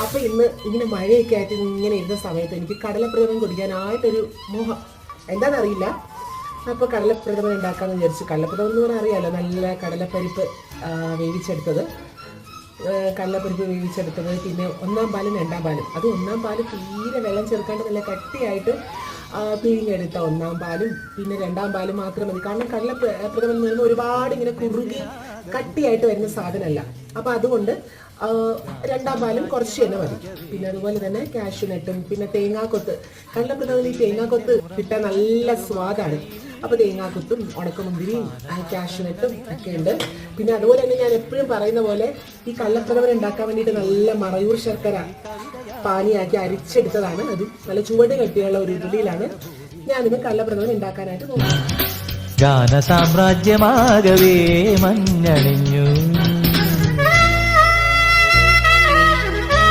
അപ്പോൾ ഇന്ന് ഇങ്ങനെ മഴയൊക്കെ ആയിട്ട് ഇങ്ങനെ ഇരുന്ന സമയത്ത് എനിക്ക് കടലപ്രഥമൻ കുടിക്കാനായിട്ടൊരു മോഹം, എന്താണെന്നറിയില്ല. അപ്പോൾ കടലപ്രഥമൻ ഉണ്ടാക്കാമെന്ന് വിചാരിച്ചു. കടലപ്രഥമൻ എന്ന് പറഞ്ഞാൽ അറിയാമല്ലോ, നല്ല കടലപ്പരിപ്പ് വേവിച്ചെടുത്തത്, പിന്നെ ഒന്നാം പാലും രണ്ടാം പാലും. അത് ഒന്നാം പാല് തീരെ വെള്ളം ചേർക്കാണ്ട് നല്ല കട്ടിയായിട്ട് പിഴിഞ്ഞെടുത്ത ഒന്നാം പാലും പിന്നെ രണ്ടാം പാലും മാത്രം മതി. കാരണം കടലപ്രഥമൻ എന്ന് പറയുമ്പോൾ ഒരുപാട് ഇങ്ങനെ കുറുകി കട്ടിയായിട്ട് വരുന്ന സാധനമല്ല. അപ്പോൾ അതുകൊണ്ട് രണ്ടാം പാലും കുറച്ച് തന്നെ മതി. പിന്നെ അതുപോലെ തന്നെ കാഷ്യൂനട്ടും പിന്നെ തേങ്ങാക്കൊത്ത്, കടലപ്രഥമൻ ഈ തേങ്ങാക്കൊത്ത് കിട്ടാൻ നല്ല സ്വാദാണ്. അപ്പോൾ തേങ്ങാക്കൊത്തും ഉണക്കമുന്തിരിയും കാഷ്യൂനട്ടും ഒക്കെ ഉണ്ട്. പിന്നെ അതുപോലെ തന്നെ ഞാൻ എപ്പോഴും പറയുന്ന പോലെ ഈ കടലപ്രഥമൻ ഉണ്ടാക്കാൻ വേണ്ടിയിട്ട് നല്ല മറയൂർ ശർക്കര പാനിയാക്കി അരിച്ചെടുത്തതാണ്. അത് നല്ല ചുവട് കെട്ടിയുള്ള ഒരു ഉരുളിയിലാണ് ഞാനിന്ന് കടലപ്രഥമൻ ഉണ്ടാക്കാനായിട്ട് പോകുന്നത്. ഗാന സാമ്രാജ്യമാകവേ മഞ്ഞണിഞ്ഞു